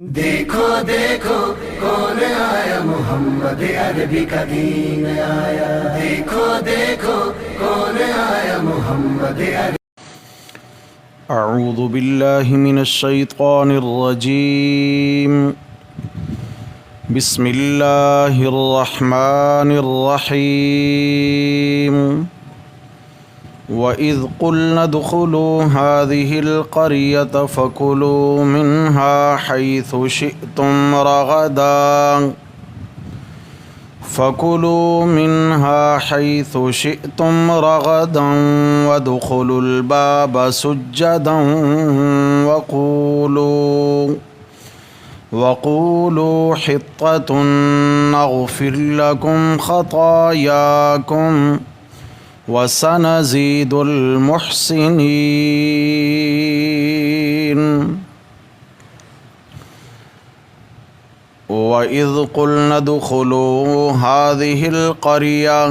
دیکھو دیکھو کون آیا، محمد عربی کا دین آیا۔ دیکھو دیکھو کون آیا، محمد عربی۔ اعوذ باللہ من الشیطان الرجیم، بسم اللہ الرحمن الرحیم۔ وَإِذْ قُلْنَا ادْخُلُوا هَٰذِهِ الْقَرْيَةَ فَكُلُوا مِنْهَا حَيْثُ شِئْتُمْ رَغَدًا وَادْخُلُوا الْبَابَ سُجَّدًا وَقُولُوا حِطَّةٌ نَغْفِرْ لَكُمْ خَطَايَاكُمْ وَسَنَزِيدُ الْمُحْسِنِينَ۔ وَإِذْ قُلْنَا ادْخُلُوا هَٰذِهِ الْقَرْيَةَ،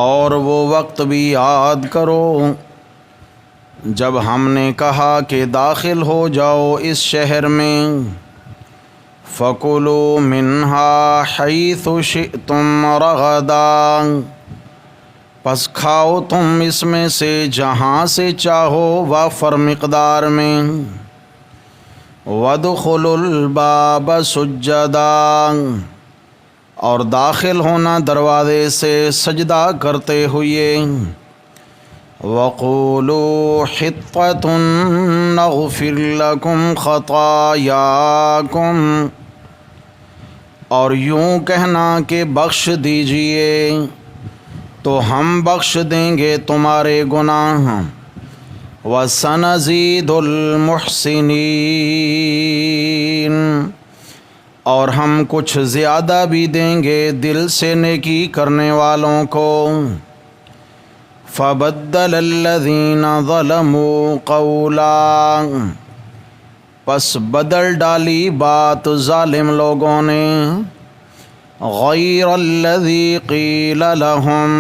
اور وہ وقت بھی یاد کرو جب ہم نے کہا کہ داخل ہو جاؤ اس شہر میں۔ فَكُلُوا مِنْهَا حَيْثُ شِئْتُمْ رَغَدًا، پس کھاؤ تم اس میں سے جہاں سے چاہو وافر مقدار میں۔ وَادْخُلُوا الْبَابَ سُجَّدًا، اور داخل ہونا دروازے سے سجدہ کرتے ہوئے۔ وَقُولُوا حِطَّةٌ نَغْفِرْ لَكُمْ خَطَايَاكُمْ، اور یوں کہنا کہ بخش دیجئے تو ہم بخش دیں گے تمہارے گناہ۔ وَسَنَزِيدُ الْمُحْسِنِينَ، اور ہم کچھ زیادہ بھی دیں گے دل سے نیکی کرنے والوں کو۔ فَبَدَّلَ الَّذِينَ ظَلَمُوا قَوْلًا، پس بدل ڈالی بات ظالم لوگوں نے۔ غَيْرَ الَّذِي قِيلَ لَهُمْ،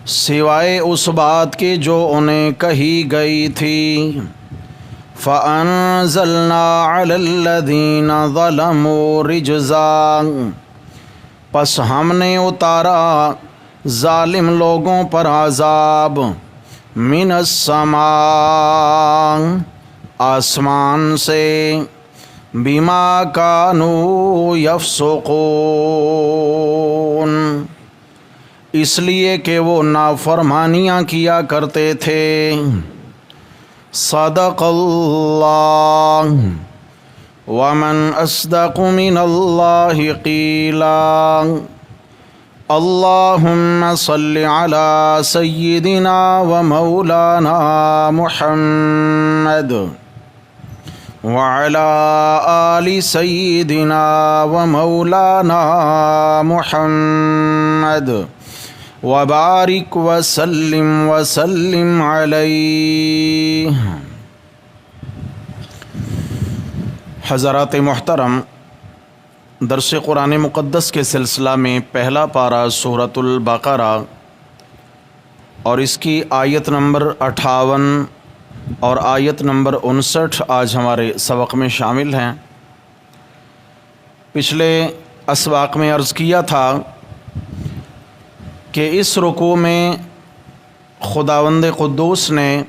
سوائے اس بات کے جو انہیں کہی گئی تھی۔ فَأَنزَلْنَا عَلَى الَّذِينَ ظَلَمُوا رِجْزًا، پس ہم نے اتارا ظالم لوگوں پر عذاب۔ مِنَ السَّمَاءِ، آسمان سے۔ بِمَا كَانُوا يَفْسُقُونَ، اس لیے کہ وہ نافرمانیاں کیا کرتے تھے۔ صدق اللہ، ومن اصدق من اللہ قیلا۔ اللہم صل علی سیدنا و مولانا محمد وعلى آل سیدنا و مولانا محمد وبارک وسلم علیہ۔ حضرات محترم، درس قرآن مقدس کے سلسلہ میں پہلا پارہ سورۃ البقرہ اور اس کی آیت نمبر 58 اور آیت نمبر 59 آج ہمارے سبق میں شامل ہیں۔ پچھلے اسباق میں عرض کیا تھا کہ اس رکوع میں خداوند قدوس نے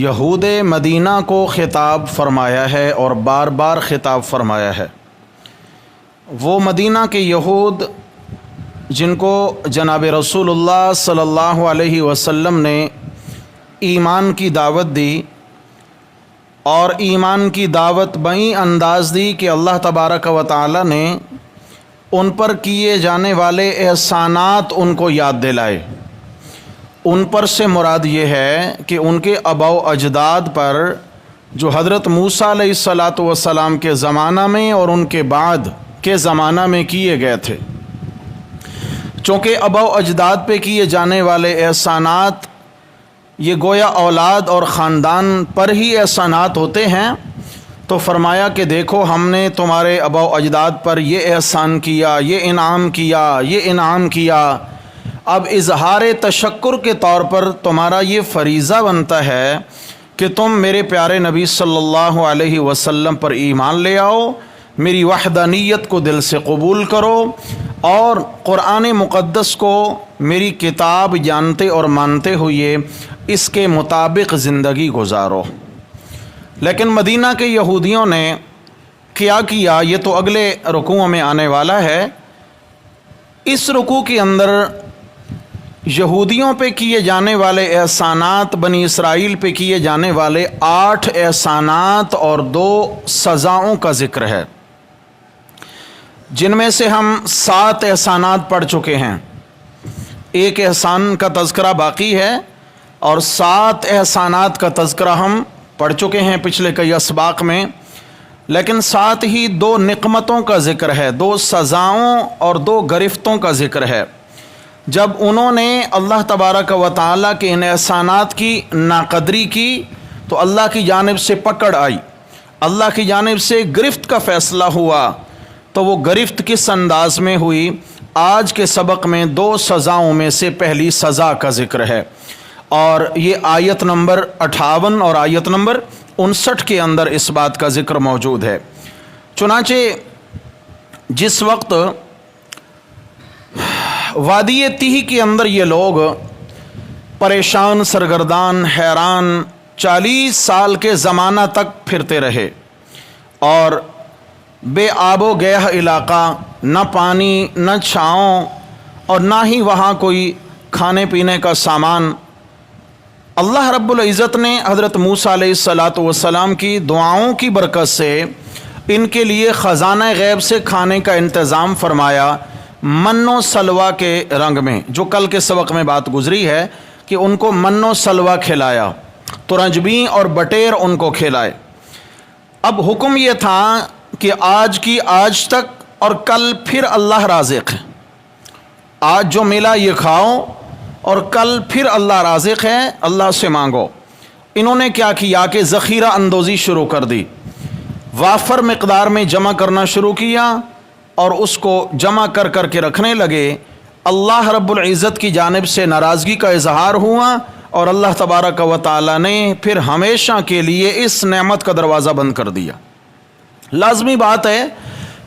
یہود مدینہ کو خطاب فرمایا ہے اور بار بار خطاب فرمایا ہے۔ وہ مدینہ کے یہود جن کو جناب رسول اللہ صلی اللہ علیہ وسلم نے ایمان کی دعوت دی، اور ایمان کی دعوت بئی انداز دی کہ اللہ تبارک و تعالی نے ان پر کیے جانے والے احسانات ان کو یاد دلائے۔ ان پر سے مراد یہ ہے کہ ان کے آباء و اجداد پر جو حضرت موسیٰ علیہ السلام کے زمانہ میں اور ان کے بعد کے زمانہ میں کیے گئے تھے۔ چونکہ آباء و اجداد پہ کیے جانے والے احسانات یہ گویا اولاد اور خاندان پر ہی احسانات ہوتے ہیں، تو فرمایا کہ دیکھو ہم نے تمہارے آباء و اجداد پر یہ احسان کیا، یہ انعام کیا۔ اب اظہار تشکر کے طور پر تمہارا یہ فریضہ بنتا ہے کہ کہ تم میرے پیارے نبی صلی اللہ علیہ وسلم پر ایمان لے آؤ، میری وحدانیت کو دل سے قبول کرو اور قرآن مقدس کو میری کتاب جانتے اور مانتے ہوئے اس کے مطابق زندگی گزارو۔ لیکن مدینہ کے یہودیوں نے کیا کیا، یہ تو اگلے رکوع میں آنے والا ہے۔ اس رکوع کے اندر یہودیوں پہ کیے جانے والے احسانات، بنی اسرائیل پہ کیے جانے والے 8 احسانات اور 2 سزاؤں کا ذکر ہے، جن میں سے ہم 7 احسانات پڑھ چکے ہیں۔ ایک احسان کا تذکرہ باقی ہے اور 7 احسانات کا تذکرہ ہم پڑھ چکے ہیں پچھلے کئی اسباق میں، لیکن ساتھ ہی 2 نقمتوں کا ذکر ہے، 2 سزاؤں اور 2 گرفتوں کا ذکر ہے۔ جب انہوں نے اللہ تبارک و تعالیٰ کے ان احسانات کی ناقدری کی تو اللہ کی جانب سے پکڑ آئی، اللہ کی جانب سے گرفت کا فیصلہ ہوا۔ تو وہ گرفت کس انداز میں ہوئی؟ آج کے سبق میں 2 سزاؤں میں سے پہلی سزا کا ذکر ہے، اور یہ آیت نمبر 58 اور آیت نمبر 59 کے اندر اس بات کا ذکر موجود ہے۔ چنانچہ جس وقت وادی تیہ کے اندر یہ لوگ پریشان، سرگردان، حیران 40 سال کے زمانہ تک پھرتے رہے، اور بے آب و گیہ علاقہ، نہ پانی نہ چھاؤں اور نہ ہی وہاں کوئی کھانے پینے کا سامان۔ اللہ رب العزت نے حضرت موسیٰ علیہ السلام کی دعاؤں کی برکت سے ان کے لیے خزانہ غیب سے کھانے کا انتظام فرمایا، من و سلوہ کے رنگ میں، جو کل کے سبق میں بات گزری ہے کہ ان کو من و سلوہ کھلایا، ترنجبیں اور بٹیر ان کو کھلائے۔ اب حکم یہ تھا کہ آج کی آج تک اور کل پھر اللہ رازق ہے، آج جو ملا یہ کھاؤ اور کل پھر اللہ رازق ہے، اللہ سے مانگو۔ انہوں نے کیا کیا کہ ذخیرہ اندوزی شروع کر دی، وافر مقدار میں جمع کرنا شروع کیا اور اس کو جمع کر کر کے رکھنے لگے۔ اللہ رب العزت کی جانب سے ناراضگی کا اظہار ہوا اور اللہ تبارک و تعالی نے پھر ہمیشہ کے لیے اس نعمت کا دروازہ بند کر دیا۔ لازمی بات ہے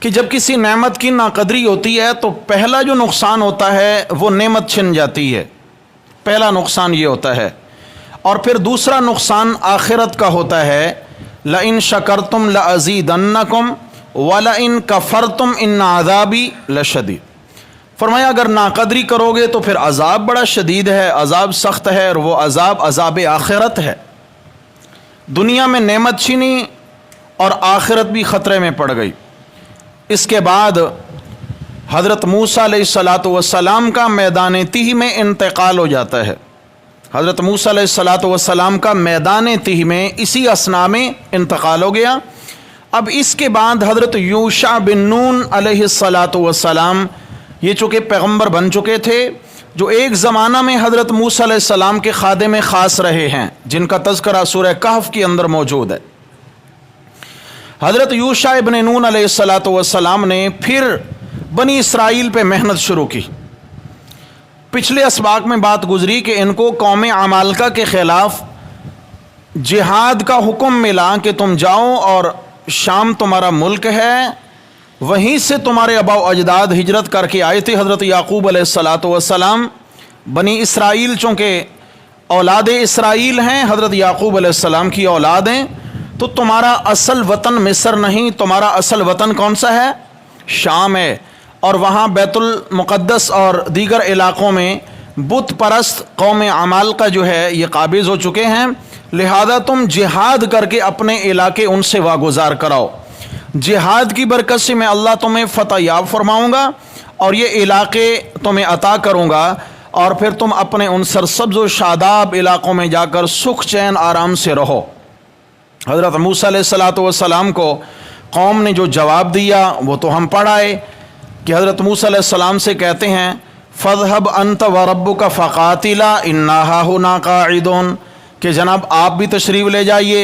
کہ جب کسی نعمت کی ناقدری ہوتی ہے تو پہلا جو نقصان ہوتا ہے وہ نعمت چھن جاتی ہے، پہلا نقصان یہ ہوتا ہے، اور پھر دوسرا نقصان آخرت کا ہوتا ہے، لَإِن شَكَرْتُمْ لَأَزِيدَنَّكُمْ وَلَئِن كَفَرْتُمْ إِنَّ عَذَابِي لَشَدِيدٌ۔ فرمایا اگر ناقدری کرو گے تو پھر عذاب بڑا شدید ہے، عذاب سخت ہے، اور وہ عذاب آخرت ہے۔ دنیا میں نعمت چھینی اور آخرت بھی خطرے میں پڑ گئی۔ اس کے بعد حضرت موسیٰ علیہ السلام کا میدان تیہ میں انتقال ہو جاتا ہے۔ حضرت موسیٰ علیہ السلام کا میدان تیہ میں اسی اثنا میں انتقال ہو گیا۔ اب اس کے بعد حضرت یوشع بن نون علیہ السلام یہ چونکہ پیغمبر بن چکے تھے، جو ایک زمانہ میں حضرت موسیٰ علیہ السلام کے خادم خاص رہے ہیں، جن کا تذکرہ سورہ کہف کے اندر موجود ہے۔ حضرت یوشع ابن نون علیہ السلام نے پھر بنی اسرائیل پہ محنت شروع کی۔ پچھلے اسباق میں بات گزری کہ ان کو قوم عمالقہ کے خلاف جہاد کا حکم ملا کہ تم جاؤ اور شام تمہارا ملک ہے، وہیں سے تمہارے آباء و اجداد ہجرت کر کے آئے تھے۔ حضرت یعقوب علیہ السلام بنی اسرائیل چونکہ اولاد اسرائیل ہیں، حضرت یعقوب علیہ السلام کی اولاد ہیں، تو تمہارا اصل وطن مصر نہیں، تمہارا اصل وطن کون سا ہے؟ شام ہے، اور وہاں بیت المقدس اور دیگر علاقوں میں بت پرست قوم عمالقہ جو ہے یہ قابض ہو چکے ہیں، لہذا تم جہاد کر کے اپنے علاقے ان سے واگزار کراؤ۔ جہاد کی برکت سے میں اللہ تمہیں فتح یاب فرماؤں گا اور یہ علاقے تمہیں عطا کروں گا، اور پھر تم اپنے ان سرسبز و شاداب علاقوں میں جا کر سکھ چین آرام سے رہو۔ حضرت موسیٰ علیہ السلام کو قوم نے جو جواب دیا وہ تو ہم پڑھ آئے کہ حضرت موسیٰ علیہ السلام سے کہتے ہیں فَاذْهَبْ أَنْتَ وَرَبُّكَ فَقَاتِلَا إِنَّا هَاهُنَا قَاعِدُونَ، کہ جناب آپ بھی تشریف لے جائیے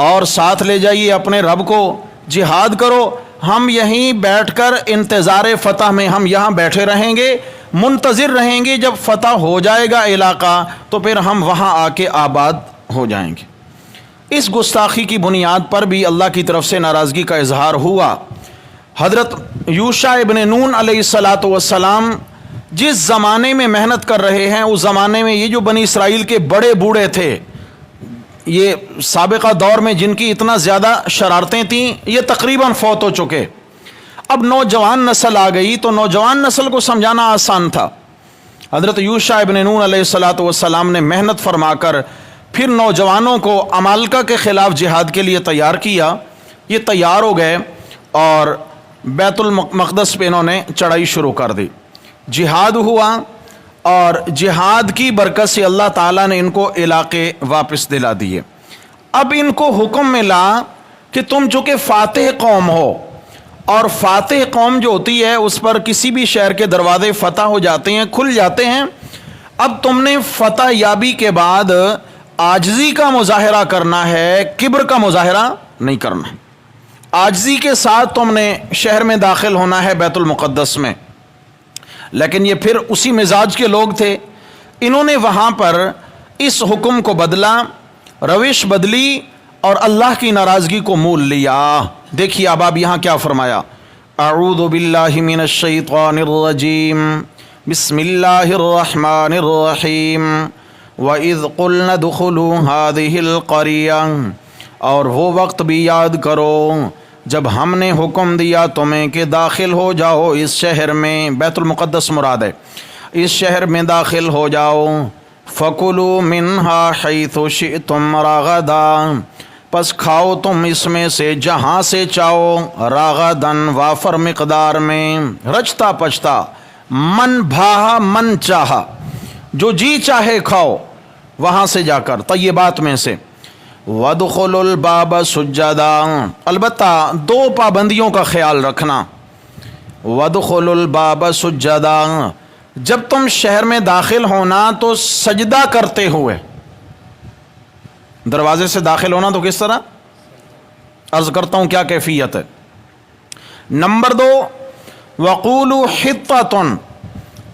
اور ساتھ لے جائیے اپنے رب کو، جہاد کرو، ہم یہیں بیٹھ کر انتظار فتح میں ہم یہاں بیٹھے رہیں گے، منتظر رہیں گے، جب فتح ہو جائے گا علاقہ تو پھر ہم وہاں آ کے آباد ہو جائیں گے۔ اس گستاخی کی بنیاد پر بھی اللہ کی طرف سے ناراضگی کا اظہار ہوا۔ حضرت یوشع ابن نون علیہ الصلاۃ والسلام جس زمانے میں محنت کر رہے ہیں، اس زمانے میں یہ جو بنی اسرائیل کے بڑے بوڑھے تھے، یہ سابقہ دور میں جن کی اتنا زیادہ شرارتیں تھیں، یہ تقریباً فوت ہو چکے۔ اب نوجوان نسل آ گئی تو نوجوان نسل کو سمجھانا آسان تھا۔ حضرت یوشع ابن نون علیہ الصلاۃ والسلام نے محنت فرما کر پھر نوجوانوں کو عمالقہ کے خلاف جہاد کے لیے تیار کیا۔ یہ تیار ہو گئے اور بیت المقدس پہ انہوں نے چڑھائی شروع کر دی۔ جہاد ہوا اور جہاد کی برکت سے اللہ تعالیٰ نے ان کو علاقے واپس دلا دیے۔ اب ان کو حکم ملا کہ تم چونکہ فاتح قوم ہو، اور فاتح قوم جو ہوتی ہے اس پر کسی بھی شہر کے دروازے فتح ہو جاتے ہیں، کھل جاتے ہیں۔ اب تم نے فتح یابی کے بعد عاجزی کا مظاہرہ کرنا ہے، کبر کا مظاہرہ نہیں کرنا۔ عاجزی کے ساتھ تم نے شہر میں داخل ہونا ہے، بیت المقدس میں۔ لیکن یہ پھر اسی مزاج کے لوگ تھے، انہوں نے وہاں پر اس حکم کو بدلا، روش بدلی اور اللہ کی ناراضگی کو مول لیا۔ دیکھیے اب آپ یہاں کیا فرمایا، اعوذ باللہ من الشیطان الرجیم، بسم اللہ الرحمن الرحیم، وَإِذْ قُلْنَا ادْخُلُوا هَٰذِهِ الْقَرْيَةَ، اور وہ وقت بھی یاد کرو جب ہم نے حکم دیا تمہیں کہ داخل ہو جاؤ اس شہر میں، بیت المقدس مراد ہے، اس شہر میں داخل ہو جاؤ۔ فَكُلُوا مِنْهَا حَيْثُ شِئْتُمْ رَغَدًا، پس کھاؤ تم اس میں سے جہاں سے چاہو، راغدن وافر مقدار میں، رچتا پچتا، من بھاہا من چاہا، جو جی چاہے کھاؤ وہاں سے جا کر طیبات میں سے۔ وَادْخُلُوا الْبَابَ سُجَّدًا، البتہ دو پابندیوں کا خیال رکھنا۔ وَادْخُلُوا الْبَابَ سُجَّدًا، جب تم شہر میں داخل ہونا تو سجدہ کرتے ہوئے، دروازے سے داخل ہونا تو کس طرح؟ عرض کرتا ہوں کیا کیفیت ہے۔ نمبر 2، وَقُولُوا حِطَّةٌ،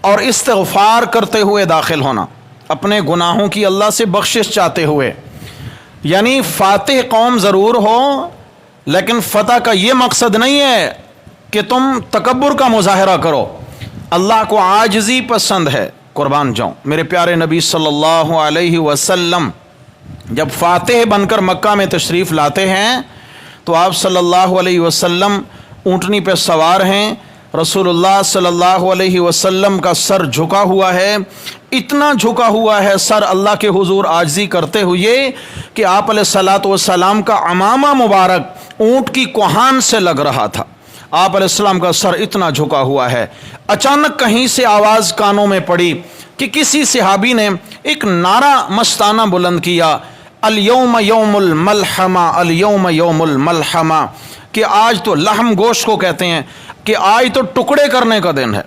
اور استغفار کرتے ہوئے داخل ہونا، اپنے گناہوں کی اللہ سے بخشش چاہتے ہوئے۔ یعنی فاتح قوم ضرور ہو، لیکن فتح کا یہ مقصد نہیں ہے کہ تم تکبر کا مظاہرہ کرو۔ اللہ کو عاجزی پسند ہے، قربان جاؤں۔ میرے پیارے نبی صلی اللہ علیہ وسلم جب فاتح بن کر مکہ میں تشریف لاتے ہیں تو آپ صلی اللہ علیہ وسلم اونٹنی پہ سوار ہیں، رسول اللہ صلی اللہ علیہ وسلم کا سر جھکا ہوا ہے، اتنا جھکا ہوا ہے سر اللہ کے حضور عاجزی کرتے ہوئے کہ آپ علیہ الصلاۃ والسلام کا عمامہ مبارک اونٹ کی کوہان سے لگ رہا تھا۔ آپ علیہ السلام کا سر اتنا جھکا ہوا ہے۔ اچانک کہیں سے آواز کانوں میں پڑی کہ کسی صحابی نے ایک نعرہ مستانہ بلند کیا، الیوم یوم الملحمہ، الیوم یوم الملحمہ، کہ آج تو لحم گوشت کو کہتے ہیں کہ آج تو ٹکڑے کرنے کا دن ہے،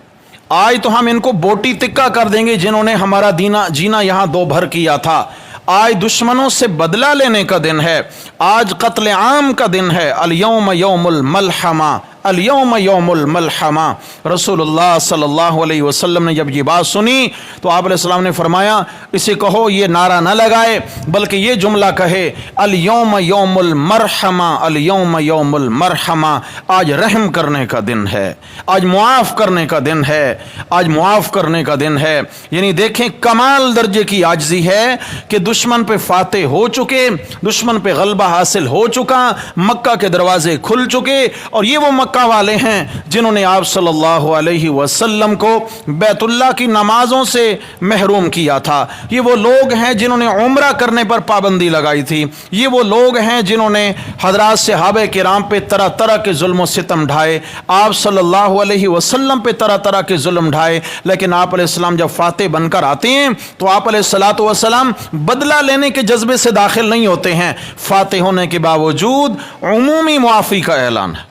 آج تو ہم ان کو بوٹی تکا کر دیں گے جنہوں نے ہمارا جینا یہاں دو بھر کیا تھا۔ آج دشمنوں سے بدلہ لینے کا دن ہے، آج قتل عام کا دن ہے، الیوم یوم الملحمہ، الیوم یوم الملحمہ۔ رسول اللہ صلی اللہ علیہ وسلم نے جب یہ بات سنی تو آپ علیہ السلام نے فرمایا اسے کہو یہ نعرہ نہ لگائے بلکہ یہ جملہ کہے، الیوم یوم المرحمہ، الیوم یوم المرحمہ، آج رحم کرنے کا دن ہے، آج معاف کرنے کا دن ہے، آج معاف کرنے کا دن ہے۔ یعنی دیکھیں کمال درجے کی عاجزی ہے کہ دشمن پہ فاتح ہو چکے، دشمن پہ غلبہ حاصل ہو چکا، مکہ کے دروازے کھل چکے، اور یہ وہ مکہ والے ہیں جنہوں نے آپ صلی اللہ علیہ وسلم کو بیت اللہ کی نمازوں سے محروم کیا تھا، یہ وہ لوگ ہیں جنہوں نے عمرہ کرنے پر پابندی لگائی تھی، یہ وہ لوگ ہیں جنہوں نے حضرات صحابہ کرام پہ طرح طرح کے ظلم و ستم ڈھائے، آپ صلی اللہ علیہ وسلم پہ طرح طرح کے ظلم ڈھائے، لیکن آپ علیہ السلام جب فاتح بن کر آتے ہیں تو آپ علیہ الصلاۃ والسلام بدلہ لینے کے جذبے سے داخل نہیں ہوتے ہیں، فاتح ہونے کے باوجود عمومی معافی کا اعلان ہے،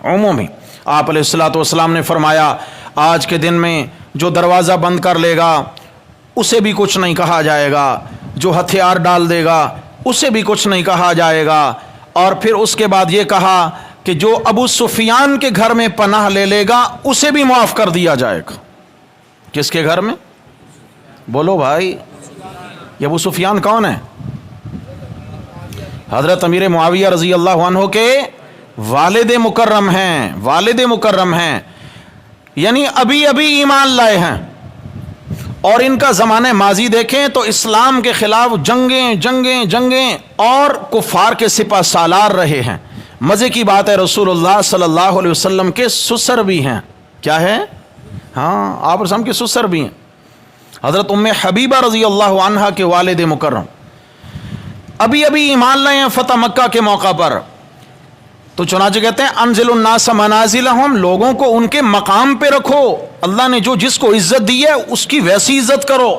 عمومی۔ آپ علیہ الصلاۃ والسلام نے فرمایا آج کے دن میں جو دروازہ بند کر لے گا اسے بھی کچھ نہیں کہا جائے گا، جو ہتھیار ڈال دے گا اسے بھی کچھ نہیں کہا جائے گا، اور پھر اس کے بعد یہ کہا کہ جو ابو سفیان کے گھر میں پناہ لے لے گا اسے بھی معاف کر دیا جائے گا۔ کس کے گھر میں؟ بولو بھائی، یہ ابو سفیان کون ہے؟ حضرت امیر معاویہ رضی اللہ عنہ کے والد مکرم ہیں، والد مکرم ہیں، یعنی ابھی ابھی ایمان لائے ہیں، اور ان کا زمانہ ماضی دیکھیں تو اسلام کے خلاف جنگیں جنگیں جنگیں اور کفار کے سپہ سالار رہے ہیں۔ مزے کی بات ہے رسول اللہ صلی اللہ علیہ وسلم کے سسر بھی ہیں۔ کیا ہے؟ ہاں، آپ رسول کے سسر بھی ہیں، حضرت ام حبیبہ رضی اللہ عنہا کے والد مکرم ابھی ابھی ایمان لائے ہیں فتح مکہ کے موقع پر۔ تو چنانچہ کہتے ہیں انزل الناس منازلہم، لوگوں کو ان کے مقام پہ رکھو، اللہ نے جو جس کو عزت دی ہے اس کی ویسی عزت کرو،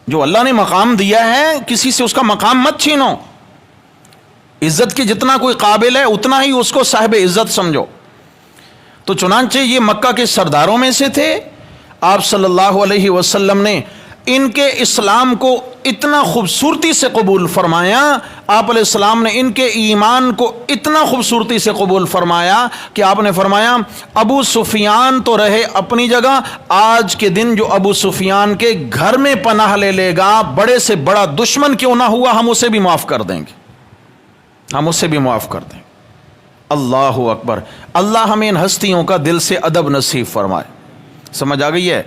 جو اللہ نے مقام دیا ہے کسی سے اس کا مقام مت چھینو، عزت کے جتنا کوئی قابل ہے اتنا ہی اس کو صاحب عزت سمجھو۔ تو چنانچہ یہ مکہ کے سرداروں میں سے تھے، آپ صلی اللہ علیہ وسلم نے ان کے اسلام کو اتنا خوبصورتی سے قبول فرمایا، آپ علیہ السلام نے ان کے ایمان کو اتنا خوبصورتی سے قبول فرمایا کہ آپ نے فرمایا ابو سفیان تو رہے اپنی جگہ، آج کے دن جو ابو سفیان کے گھر میں پناہ لے لے گا، بڑے سے بڑا دشمن کیوں نہ ہوا، ہم اسے بھی معاف کر دیں گے، ہم اسے بھی معاف کر دیں گے۔ اللہ اکبر، اللہ ہمیں ان ہستیوں کا دل سے ادب نصیب فرمائے۔ سمجھ آ گئی ہے؟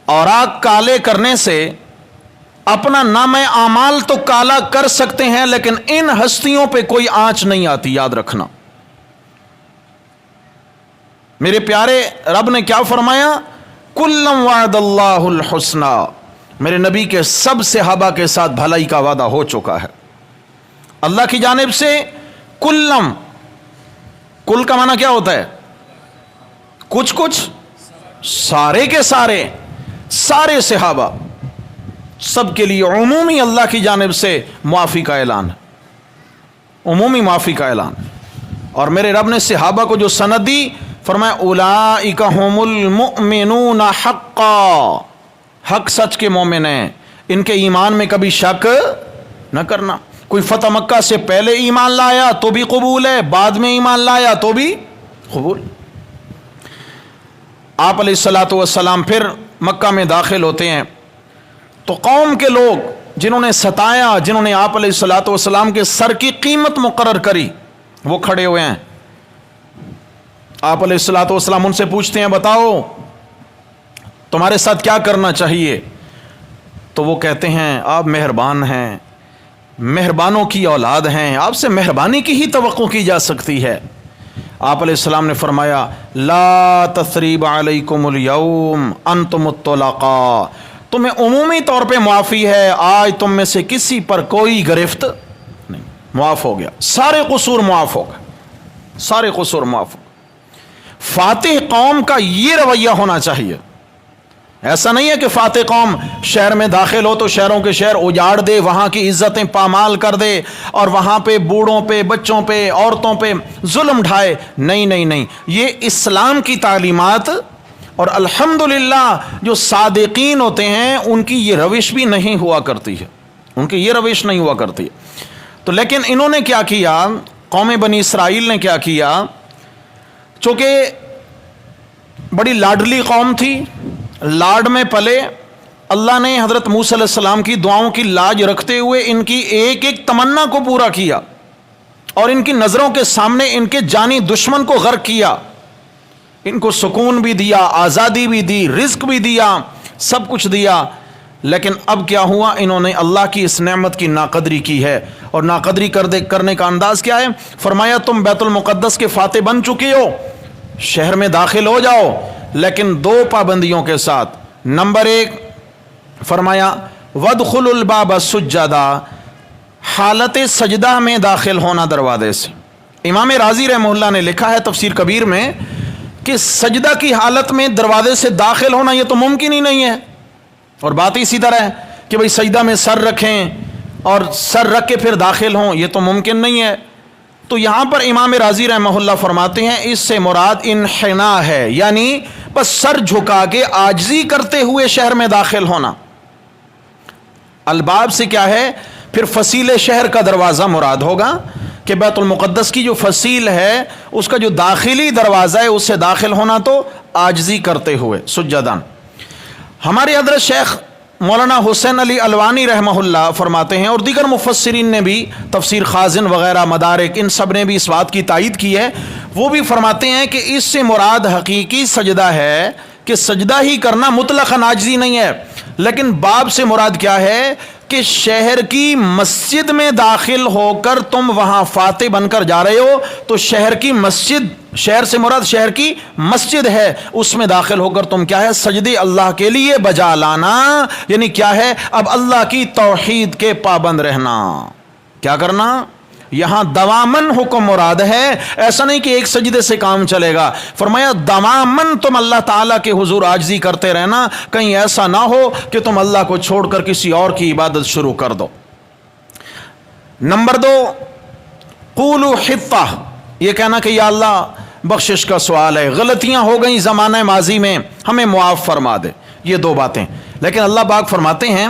اوراق کالے کرنے سے اپنا نام اعمال تو کالا کر سکتے ہیں، لیکن ان ہستیوں پہ کوئی آنچ نہیں آتی، یاد رکھنا۔ میرے پیارے رب نے کیا فرمایا؟ کلم وعد اللہ الحسنی، میرے نبی کے سب صحابہ کے ساتھ بھلائی کا وعدہ ہو چکا ہے اللہ کی جانب سے۔ کلم، کل کا معنی کیا ہوتا ہے؟ کچھ کچھ، سارے کے سارے، سارے صحابہ، سب کے لیے عمومی اللہ کی جانب سے معافی کا اعلان ہے، عمومی معافی کا اعلان۔ اور میرے رب نے صحابہ کو جو سند دی، فرمایا اولئک ھم المؤمنون حقا، حق سچ کے مومن ہیں، ان کے ایمان میں کبھی شک نہ کرنا۔ کوئی فتح مکہ سے پہلے ایمان لایا تو بھی قبول ہے، بعد میں ایمان لایا تو بھی قبول۔ آپ علیہ الصلوۃ والسلام پھر مکہ میں داخل ہوتے ہیں تو قوم کے لوگ جنہوں نے ستایا، جنہوں نے آپ علیہ الصلوۃ والسلام کے سر کی قیمت مقرر کری، وہ کھڑے ہوئے ہیں۔ آپ علیہ الصلوۃ والسلام ان سے پوچھتے ہیں بتاؤ تمہارے ساتھ کیا کرنا چاہیے؟ تو وہ کہتے ہیں آپ مہربان ہیں، مہربانوں کی اولاد ہیں، آپ سے مہربانی کی ہی توقع کی جا سکتی ہے۔ آپ علیہ السلام نے فرمایا لا تثریب علیکم اليوم انتم الطلقاء، تمہیں عمومی طور پہ معافی ہے، آج تم میں سے کسی پر کوئی گرفت نہیں، معاف ہو گیا، سارے قصور معاف ہو گئے، سارے قصور معاف ہو گئے۔ فاتح قوم کا یہ رویہ ہونا چاہیے، ایسا نہیں ہے کہ فاتح قوم شہر میں داخل ہو تو شہروں کے شہر اجاڑ دے، وہاں کی عزتیں پامال کر دے اور وہاں پہ بوڑھوں پہ، بچوں پہ، عورتوں پہ ظلم ڈھائے۔ نہیں نہیں نہیں، یہ اسلام کی تعلیمات، اور الحمدللہ جو صادقین ہوتے ہیں ان کی یہ روش بھی نہیں ہوا کرتی ہے، ان کی یہ روش نہیں ہوا کرتی ہے۔ تو لیکن انہوں نے کیا کیا، قوم بنی اسرائیل نے کیا کیا، چونکہ بڑی لاڈلی قوم تھی، لاڈ میں پلے، اللہ نے حضرت موسیٰ علیہ السلام کی دعاؤں کی لاج رکھتے ہوئے ان کی ایک ایک تمنا کو پورا کیا اور ان کی نظروں کے سامنے ان کے جانی دشمن کو غرق کیا، ان کو سکون بھی دیا، آزادی بھی دی، رزق بھی دیا، سب کچھ دیا۔ لیکن اب کیا ہوا، انہوں نے اللہ کی اس نعمت کی ناقدری کی ہے، اور ناقدری کرنے کا انداز کیا ہے؟ فرمایا تم بیت المقدس کے فاتح بن چکے ہو، شہر میں داخل ہو جاؤ، لیکن دو پابندیوں کے ساتھ۔ نمبر ایک فرمایا وَادْخُلُوا الْبَابَ سُجَّدًا، حالت سجدہ میں داخل ہونا دروازے سے۔ امام رازی رحمہ اللہ نے لکھا ہے تفسیر کبیر میں کہ سجدہ کی حالت میں دروازے سے داخل ہونا یہ تو ممکن ہی نہیں ہے، اور بات اسی طرح ہے کہ بھئی سجدہ میں سر رکھیں اور سر رکھ کے پھر داخل ہوں، یہ تو ممکن نہیں ہے۔ تو یہاں پر امام رازی رحمہ اللہ فرماتے ہیں اس سے مراد انحناء ہے، یعنی بس سر جھکا کے عاجزی کرتے ہوئے شہر میں داخل ہونا۔ الباب سے کیا ہے؟ پھر فصیل شہر کا دروازہ مراد ہوگا کہ بیت المقدس کی جو فصیل ہے اس کا جو داخلی دروازہ ہے اس سے داخل ہونا تو عاجزی کرتے ہوئے سجدان۔ ہمارے حضرت شیخ مولانا حسین علی الوانی رحمہ اللہ فرماتے ہیں، اور دیگر مفسرین نے بھی، تفسیر خازن وغیرہ، مدارک، ان سب نے بھی اس بات کی تائید کی ہے، وہ بھی فرماتے ہیں کہ اس سے مراد حقیقی سجدہ ہے، کہ سجدہ ہی کرنا مطلقاً عاجزی نہیں ہے، لیکن باب سے مراد کیا ہے کہ شہر کی مسجد میں داخل ہو کر تم وہاں فاتح بن کر جا رہے ہو، تو شہر کی مسجد، شہر سے مراد شہر کی مسجد ہے، اس میں داخل ہو کر تم کیا ہے، سجدے اللہ کے لیے بجا لانا، یعنی کیا ہے، اب اللہ کی توحید کے پابند رہنا، کیا کرنا، یہاں دوامن حکم مراد ہے، ایسا نہیں کہ ایک سجدے سے کام چلے گا، فرمایا دوامن تم اللہ تعالیٰ کے حضور عاجزی کرتے رہنا، کہیں ایسا نہ ہو کہ تم اللہ کو چھوڑ کر کسی اور کی عبادت شروع کر دو۔ نمبر 2، قولوا حطہ، یہ کہنا کہ یا اللہ بخشش کا سوال ہے، غلطیاں ہو گئیں زمانہ ماضی میں، ہمیں معاف فرما دے، یہ دو باتیں، لیکن اللہ پاک فرماتے ہیں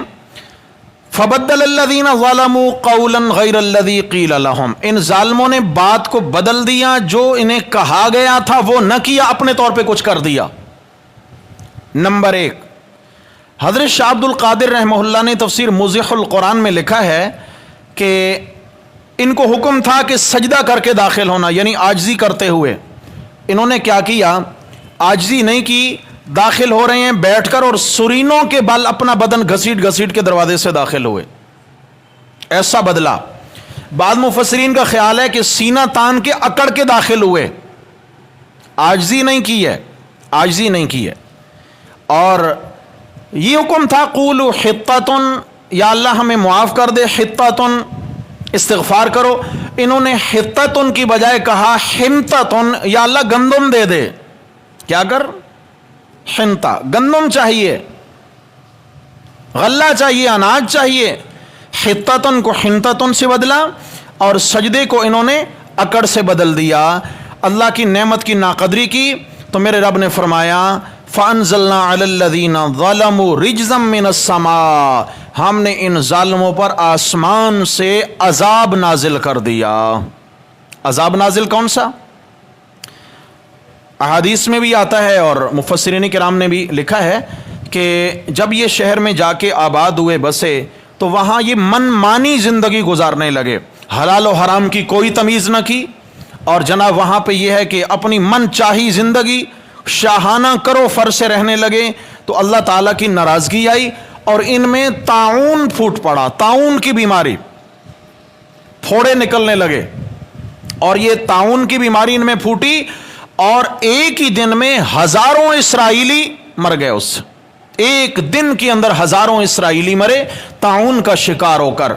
فَبَدَّلَ الَّذِينَ ظَلَمُوا قَوْلًا غَيْرَ الَّذِي قِيلَ لَهُمْ، ان ظالموں نے بات کو بدل دیا، جو انہیں کہا گیا تھا وہ نہ کیا، اپنے طور پہ کچھ کر دیا۔ نمبر 1، حضرت شاہ عبد القادر رحمہ اللہ نے تفسیر موضح القرآن میں لکھا ہے کہ ان کو حکم تھا کہ سجدہ کر کے داخل ہونا، یعنی عاجزی کرتے ہوئے، انہوں نے کیا کیا، عاجزی نہیں کی، داخل ہو رہے ہیں بیٹھ کر اور سرینوں کے بل اپنا بدن گھسیٹ گھسیٹ کے دروازے سے داخل ہوئے، ایسا بدلا۔ بعض مفسرین کا خیال ہے کہ سینہ تان کے اکڑ کے داخل ہوئے، عاجزی نہیں کی ہے، عاجزی نہیں کی ہے۔ اور یہ حکم تھا قولوا حطۃ، یا اللہ ہمیں معاف کر دے، حطۃ استغفار کرو، انہوں نے حطۃ کی بجائے کہا حنطۃ، یا اللہ گندم دے دے، کیا کر، حنطہ، گندم چاہیے، غلہ چاہیے، اناج چاہیے، حطۃ کو حنطۃ سے بدلا، اور سجدے کو انہوں نے اکڑ سے بدل دیا، اللہ کی نعمت کی ناقدری کی، تو میرے رب نے فرمایا فَأَنزَلْنَا عَلَى الَّذِينَ ظَلَمُوا رِجْزًا مِّنَ السَّمَاءِ، ہم نے ان ظالموں پر آسمان سے عذاب نازل کر دیا۔ عذاب نازل کون سا؟ احادیث میں بھی آتا ہے اور مفسرین کرام نے بھی لکھا ہے کہ جب یہ شہر میں جا کے آباد ہوئے، بسے، تو وہاں یہ من مانی زندگی گزارنے لگے، حلال و حرام کی کوئی تمیز نہ کی، اور جناب وہاں پہ یہ ہے کہ اپنی من چاہی زندگی، شاہانہ کرو فر سے رہنے لگے، تو اللہ تعالیٰ کی ناراضگی آئی، اور ان میں طاعون پھوٹ پڑا، طاعون کی بیماری، پھوڑے نکلنے لگے، اور یہ طاعون کی بیماری ان میں پھوٹی، اور ایک ہی دن میں ہزاروں اسرائیلی مر گئے، اس ایک دن کے اندر ہزاروں اسرائیلی مرے طاعون کا شکار ہو کر۔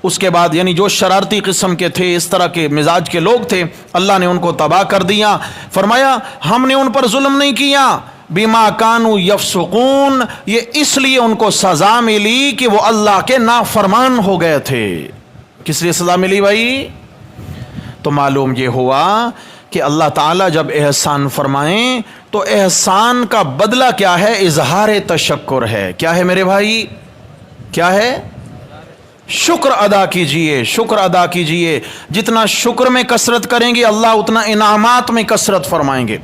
اس کے بعد یعنی جو شرارتی قسم کے تھے، اس طرح کے مزاج کے لوگ تھے، اللہ نے ان کو تباہ کر دیا۔ فرمایا ہم نے ان پر ظلم نہیں کیا، بما کانوا یفسقون، یہ اس لیے ان کو سزا ملی کہ وہ اللہ کے نافرمان ہو گئے تھے۔ کس لیے سزا ملی بھائی؟ تو معلوم یہ ہوا کہ اللہ تعالیٰ جب احسان فرمائیں تو احسان کا بدلہ کیا ہے؟ اظہار تشکر ہے۔ کیا ہے میرے بھائی؟ کیا ہے؟ شکر ادا کیجئے، شکر ادا کیجئے، جتنا شکر میں کثرت کریں گے اللہ اتنا انعامات میں کثرت فرمائیں گے،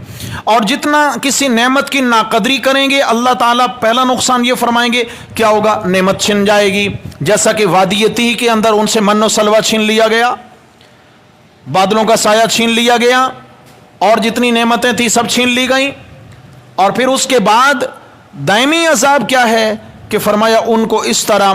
اور جتنا کسی نعمت کی ناقدری کریں گے اللہ تعالیٰ پہلا نقصان یہ فرمائیں گے، کیا ہوگا؟ نعمت چھن جائے گی، جیسا کہ وادی تیہ کے اندر ان سے من و سلوہ چھین لیا گیا، بادلوں کا سایہ چھین لیا گیا، اور جتنی نعمتیں تھیں سب چھین لی گئیں، اور پھر اس کے بعد دائمی عذاب کیا ہے کہ فرمایا ان کو اس طرح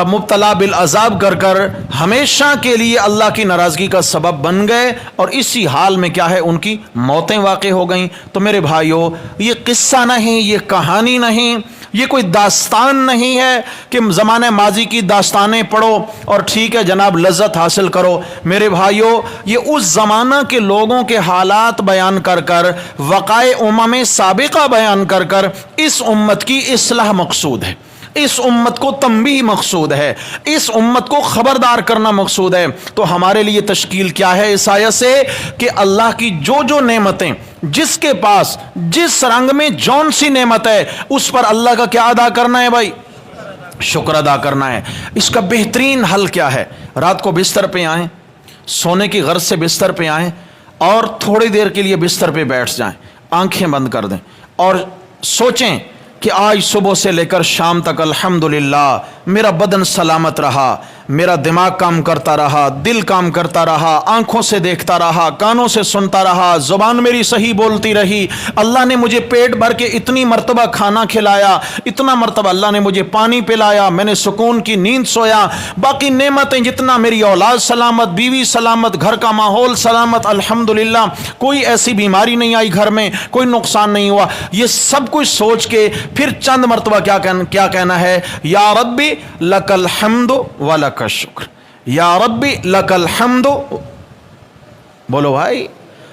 مبتلا بالعذاب کر کر ہمیشہ کے لیے اللہ کی ناراضگی کا سبب بن گئے، اور اسی حال میں کیا ہے ان کی موتیں واقع ہو گئیں۔ تو میرے بھائیو، یہ قصہ نہیں، یہ کہانی نہیں، یہ کوئی داستان نہیں ہے کہ زمانہ ماضی کی داستانیں پڑھو اور ٹھیک ہے جناب لذت حاصل کرو۔ میرے بھائیو، یہ اس زمانہ کے لوگوں کے حالات بیان کر کر، وقائع امم سابقہ بیان کر کر اس امت کی اصلاح مقصود ہے، اس امت کو تنبیہ مقصود ہے، اس امت کو خبردار کرنا مقصود ہے۔ تو ہمارے لیے تشکیل کیا ہے اس آیت سے کہ اللہ کی جو جو نعمتیں، جس کے پاس جس رنگ میں جون سی نعمت ہے، اس پر اللہ کا کیا ادا کرنا ہے بھائی؟ شکر ادا کرنا ہے۔ اس کا بہترین حل کیا ہے؟ رات کو بستر پہ آئیں، سونے کی غرض سے بستر پہ آئیں، اور تھوڑی دیر کے لیے بستر پہ بیٹھ جائیں، آنکھیں بند کر دیں، اور سوچیں کہ آج صبح سے لے کر شام تک الحمدللہ میرا بدن سلامت رہا، میرا دماغ کام کرتا رہا، دل کام کرتا رہا، آنکھوں سے دیکھتا رہا، کانوں سے سنتا رہا، زبان میری صحیح بولتی رہی، اللہ نے مجھے پیٹ بھر کے اتنی مرتبہ کھانا کھلایا، اتنا مرتبہ اللہ نے مجھے پانی پلایا، میں نے سکون کی نیند سویا، باقی نعمتیں جتنا، میری اولاد سلامت، بیوی سلامت، گھر کا ماحول سلامت، الحمدللہ کوئی ایسی بیماری نہیں آئی گھر میں، کوئی نقصان نہیں ہوا، یہ سب کچھ سوچ کے پھر چند مرتبہ کیا کہنا ہے؟ یا ربی لک الحمد ولک الشکر، یا ربی لک الحمد، بولو بھائی،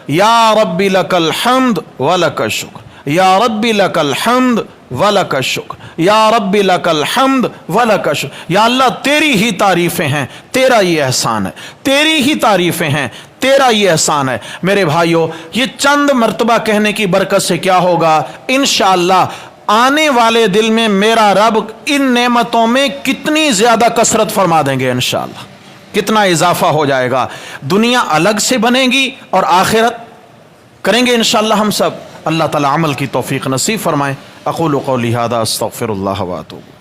یا ربی لک الحمد ولک الشکر، یا ربی لک الحمد ولک الشکر، یا ربی لک الحمد ولک الشکر، یا اللہ تیری ہی تعریفیں ہیں، تیرا یہ احسان ہے، تیری ہی تعریفیں ہیں، تیرا یہ احسان ہے۔ میرے بھائیو، یہ چند مرتبہ کہنے کی برکت سے کیا ہوگا؟ انشاءاللہ آنے والے دل میں میرا رب ان نعمتوں میں کتنی زیادہ کثرت فرما دیں گے، انشاءاللہ کتنا اضافہ ہو جائے گا، دنیا الگ سے بنے گی اور آخرت کریں گے انشاءاللہ ہم سب۔ اللہ تعالی عمل کی توفیق نصیب فرمائے۔ اقول قولی ھذا استغفر اللہ واتوب۔